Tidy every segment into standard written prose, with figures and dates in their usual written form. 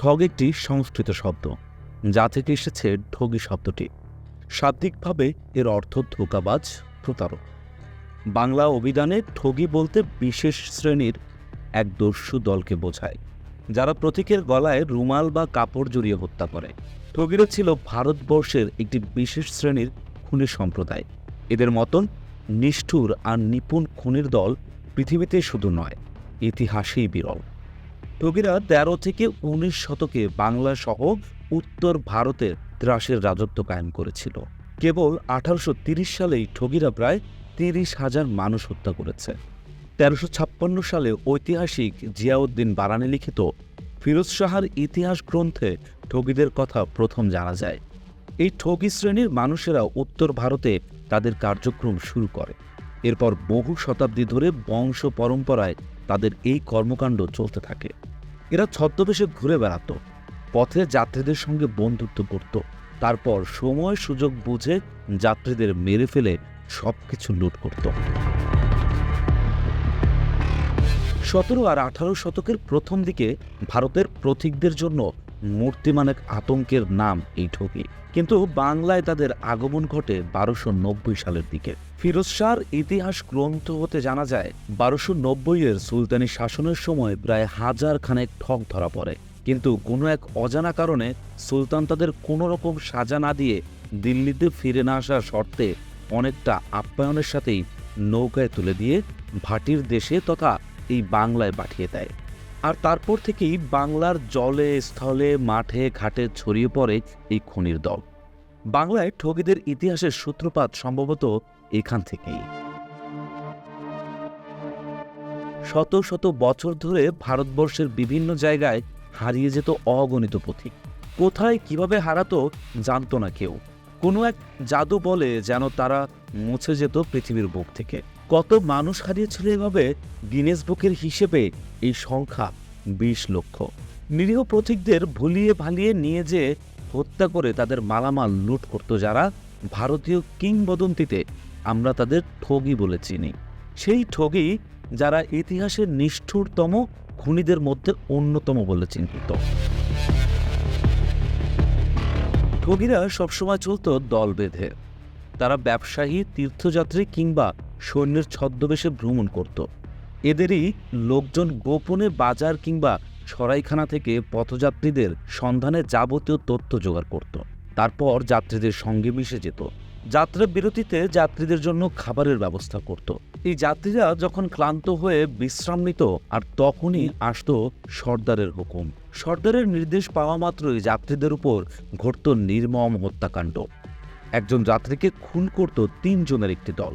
ঠগ একটি সংস্কৃত শব্দ, যা থেকে এসেছে ঠগী শব্দটি। শাব্দিকভাবে এর অর্থ ধোঁকাবাজ, প্রতারক। বাংলা অভিধানে ঠগী বলতে বিশেষ শ্রেণীর এক দস্যু দলকে বোঝায়, যারা প্রতীকের গলায় রুমাল বা কাপড় জড়িয়ে হত্যা করে। ঠগীরা ছিল ভারতবর্ষের একটি বিশেষ শ্রেণীর খুনি সম্প্রদায়। এদের মতন নিষ্ঠুর আর নিপুণ খুনির দল পৃথিবীতে শুধু নয়, ইতিহাসেই বিরল। ঠগীরা ১৩ থেকে ১৯ শতকে বাংলা সহ উত্তর ভারতে ত্রাসের রাজত্ব কায়েম করেছিল। কেবল ১৮৩০ সালেই ঠগীরা প্রায় ৩০,০০০ মানুষ হত্যা করেছে। ১৩৫৬ সালে ঐতিহাসিক জিয়াউদ্দিন বারানী লিখিত ফিরোজ শাহর ইতিহাস গ্রন্থে ঠগীদের কথা প্রথম জানা যায়। এই ঠগী শ্রেণীর মানুষেরা উত্তর ভারতে তাদের কার্যক্রম শুরু করে। এরপর বহু শতাব্দী ধরে বংশ পরম্পরায় তাদের এই কর্মকাণ্ড চলতে থাকে। এরা ছদ্মবেশে ঘুরে বেড়াত, পথে যাত্রীদের সঙ্গে বন্ধুত্ব করত, তারপর সময় সুযোগ বুঝে যাত্রীদের মেরে ফেলে সবকিছু লুট করত। ১৭ আর ১৮ শতকের প্রথম দিকে ভারতের পথিকদের জন্য মূর্তিমান এক আতঙ্কের নাম এই ঠগী। কিন্তু বাংলায় তাদের আগমন ঘটে ১২৯০ সালের দিকে। ফিরোজ শাহর ইতিহাস গ্রন্থ হতে জানা যায় ১২৯০-এর সুলতানি শাসনের সময় প্রায় ১০০০ খানেক ঠগ ধরা পড়ে। কিন্তু কোনো এক অজানা কারণে সুলতান তাদের কোনো রকম সাজা না দিয়ে দিল্লিতে ফিরে না আসার শর্তে অনেকটা আপ্যায়নের সাথেই নৌকায় তুলে দিয়ে ভাটির দেশে তথা এই বাংলায় পাঠিয়ে দেয়। আর তারপর থেকেই বাংলার জলে, স্থলে, মাঠে ঘাটে ছড়িয়ে পড়ে এই খুনির দল। বাংলায় ঠগীদের ইতিহাসের সূত্রপাত সম্ভবত এখান থেকেই। শত শত বছর ধরে ভারতবর্ষের বিভিন্ন জায়গায় হারিয়ে যেত অগণিত পথিক। কোথায় কিভাবে হারাতো জানতো না কেউ। কোনো এক জাদু বলে যেন তারা মুছে যেত পৃথিবীর বুক থেকে। কত মানুষ হারিয়েছিল এভাবে গিনেস বুকের হিসেবে এই সংখ্যা ২০ লক্ষ। নিরীহ পথিকদের ভুলিয়ে ভালিয়ে নিয়ে যে হত্যা করে তাদের মালামাল লুট করত যারা, ভারতীয় কিংবদন্তিতে আমরা তাদের ঠগী বলে চিনি। সেই ঠগী যারা ইতিহাসের নিষ্ঠুরতম খুনিদের মধ্যে অন্যতম বলে চিহ্নিত। ঠগীরা সবসময় চলত দল বেঁধে। তারা ব্যবসায়ী, তীর্থযাত্রী কিংবা সৈন্যের ছদ্মবেশে ভ্রমণ করত। এদেরই লোকজন গোপনে বাজার কিংবা সরাইখানা থেকে পথযাত্রীদের সন্ধানে যাবতীয় তথ্য জোগাড় করত। তারপর যাত্রীদের সঙ্গে মিশে যেত। যাত্রা বিরতিতে যাত্রীদের জন্য খাবারের ব্যবস্থা করত। এই যাত্রীরা যখন ক্লান্ত হয়ে বিশ্রাম নিত, আর তখনই আসতো সর্দারের হুকুম। সর্দারের নির্দেশ পাওয়া মাত্রই যাত্রীদের উপর ঘটত নির্মম হত্যাকাণ্ড। একজন যাত্রীকে খুন করত ৩ জনের একটি দল।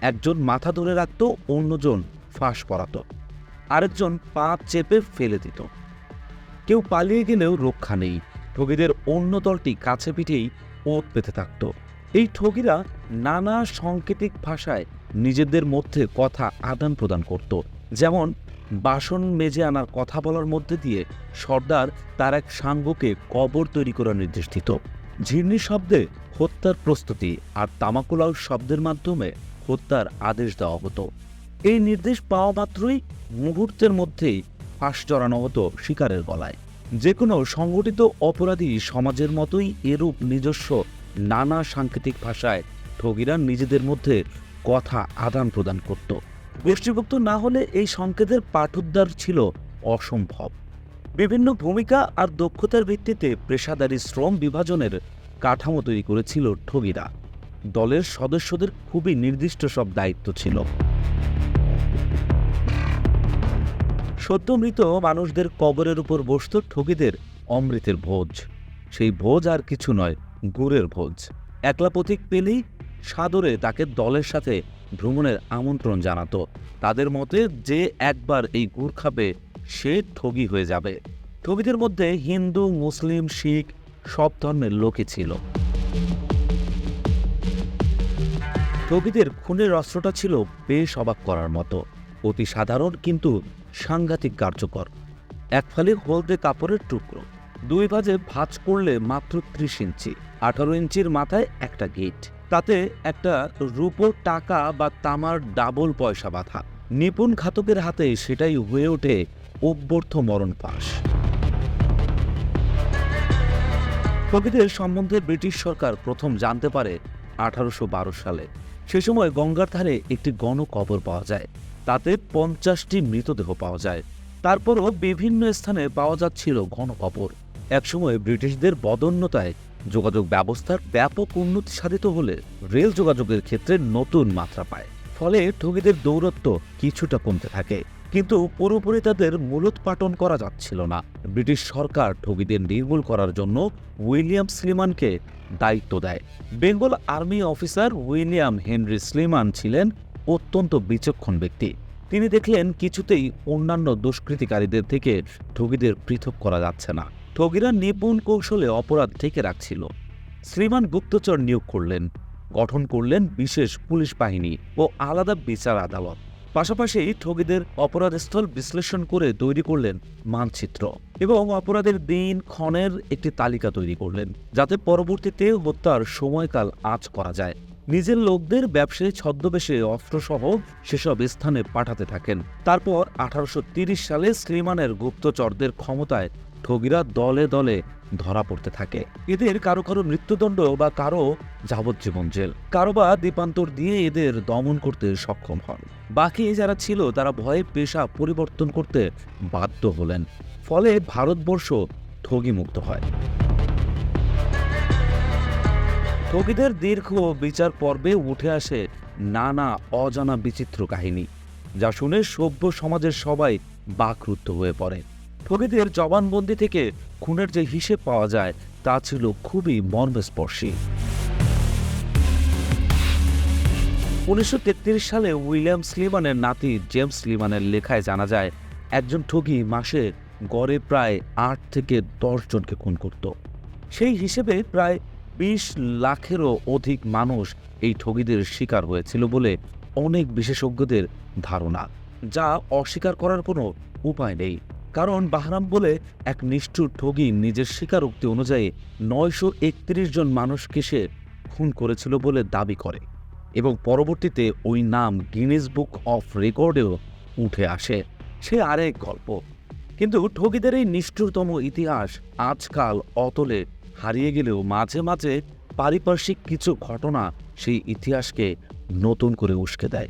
একজন মাথা ধরে রাখত, অন্যজন ফাঁস পরাত, আরেকজন পা চেপে ফেলে দিত। কেউ পালিয়ে গেলেও রক্ষা নেই। ঠগীদের অন্য দলটি কাছে পিঠেই ওত পেতে থাকত। এই ঠগীরা নানা সাংকেতিক ভাষায় নিজেদের মধ্যে কথা আদান প্রদান করত। যেমন বাসন মেজে আনার কথা বলার মধ্যে দিয়ে সর্দার তার এক সাঙ্গকে কবর তৈরি করার নির্দেশ দিত। ঝির্নি শব্দে হত্যার প্রস্তুতি আর তামাকুলাউ শব্দের মাধ্যমে হত্যার আদেশ দেওয়া হতো। এই নির্দেশ পাওয়া মাত্রই মুহূর্তের মধ্যেই ফাঁস জড়ানো হতো শিকারের গলায়। যে কোনো সংগঠিত অপরাধী সমাজের মতোই এরূপ নিজস্ব নানা সাংকেতিক ভাষায় ঠগীরা নিজেদের মধ্যে কথা আদান প্রদান করত। গোষ্ঠীভুক্ত না হলে এই সংকেতের পাঠোদ্ধার ছিল অসম্ভব। বিভিন্ন ভূমিকা আর দক্ষতার ভিত্তিতে পেশাদারি শ্রম বিভাজনের কাঠামো তৈরি করেছিল ঠগীরা। দলের সদস্যদের খুবই নির্দিষ্ট সব দায়িত্ব ছিল। সদ্য মৃত মানুষদের কবরের উপর বসত ঠগীদের অমৃতের ভোজ। সেই ভোজ আর কিছু নয়, গুড়ের ভোজ। একলা পথিক পেলেই সাদরে তাকে দলের সাথে ভ্রমণের আমন্ত্রণ জানাতো। তাদের মতে যে একবার এই গুড় খাবে সে ঠগী হয়ে যাবে। ঠগীদের মধ্যে হিন্দু, মুসলিম, শিখ সব ধর্মের লোকই ছিল। ঠগীদের খুনের অস্ত্রটা ছিল বেশ অবাক করার মতো, অতি সাধারণ কিন্তু সাংঘাতিক কার্যকর। এক ফালি হলদে কাপড়ের টুকরো, 2 ভাঁজে ভাঁজ করলে মাত্র 30 ইঞ্চি, 18 ইঞ্চির মাথায় একটা গেট, তাতে একটা রূপোর টাকা বা তামার ডাবল পয়সা বাঁধা। নিপুণ ঘাতকের হাতে সেটাই হয়ে ওঠে অব্যর্থ মরণ ফাঁস। ঠগীদের সম্বন্ধে ব্রিটিশ সরকার প্রথম জানতে পারে 1812 সালে। সে সময় গঙ্গার ধারে একটি গণকবর পাওয়া যায়, তাতে 50টি মৃতদেহ পাওয়া যায়। তারপরও বিভিন্ন স্থানে পাওয়া যাচ্ছিল গণকবর। একসময় ব্রিটিশদের বদন্যতায় যোগাযোগ ব্যবস্থার ব্যাপক উন্নতি সাধিত হলে রেল যোগাযোগের ক্ষেত্রে নতুন মাত্রা পায়। ফলে ঠগীদের দৌরত্ব কিছুটা কমতে থাকে, কিন্তু পুরোপুরি তাদের মূলোৎপাটন করা যাচ্ছিল না। ব্রিটিশ সরকার ঠগীদের নির্মূল করার জন্য উইলিয়াম স্লিমানকে দায়িত্ব দেয়। Bengal army officer William Henry Sleeman ছিলেন অত্যন্ত বিচক্ষণ ব্যক্তি। তিনি দেখলেন কিছুতেই অন্যান্য দুষ্কৃতিকারীদের থেকে ঠগীদের পৃথক করা যাচ্ছে না। ঠগীরা নিপুণ কৌশলে অপরাধ ঢেকে রাখছিল। স্লিমান গুপ্তচর নিয়োগ করলেন, গঠন করলেন বিশেষ পুলিশ বাহিনী ও আলাদা বিচার আদালত। পাশাপাশি ঠগীদের অপরাধস্থল বিশ্লেষণ করে তৈরি করলেন মানচিত্র এবং অপরাধের দিন ক্ষণের একটি তালিকা তৈরি করলেন, যাতে পরবর্তীতে হত্যার সময়কাল আঁচ করা যায়। নিজের লোকদের ব্যবসায়ী ছদ্মবেশে অস্ত্রসহ সেসব স্থানে পাঠাতে থাকেন। তারপর 1830 সালে স্লিমানের গুপ্তচরদের ক্ষমতায় ঠগীরা দলে দলে ধরা পড়তে থাকে। এদের কারো কারো মৃত্যুদণ্ড বা কারো যাবজ্জীবন জেল, কারো বা দ্বীপান্তর দিয়ে এদের দমন করতে সক্ষম হন। বাকি যারা ছিল তারা ভয়ে পেশা পরিবর্তন করতে বাধ্য হলেন। ফলে ভারতবর্ষ ঠগীমুক্ত হয়। ঠগীদের দীর্ঘ বিচার পর্বে উঠে আসে নানা অজানা বিচিত্র কাহিনী, যা শুনে সভ্য সমাজের সবাই বাকরুদ্ধ হয়ে পড়ে। ঠগীদের জবানবন্দি থেকে খুনের যে হিসেব পাওয়া যায় তা ছিল খুবই মর্মস্পর্শী। 1933 সালে উইলিয়াম স্লিমানের নাতি জেমস স্লিমানের লেখায় জানা যায়, একজন ঠগী মাসে গড়ে প্রায় 8 থেকে 10 জনকে খুন করত। সেই হিসেবে প্রায় 20 লাখেরও অধিক মানুষ এই ঠগীদের শিকার হয়েছিল বলে অনেক বিশেষজ্ঞদের ধারণা, যা অস্বীকার করার কোনো উপায় নেই। কারণ বাহরাম বলে এক নিষ্ঠুর ঠগী নিজের স্বীকারোক্তি অনুযায়ী 931 জন মানুষকে সে খুন করেছিল বলে দাবি করে এবং পরবর্তীতে ওই নাম গিনেস বুক অফ রেকর্ডেও উঠে আসে। সে আরেক গল্প। কিন্তু ঠগীদের এই নিষ্ঠুরতম ইতিহাস আজকাল অতলে হারিয়ে গেলেও মাঝে মাঝে পারিপার্শ্বিক কিছু ঘটনা সেই ইতিহাসকে নতুন করে উস্কে দেয়।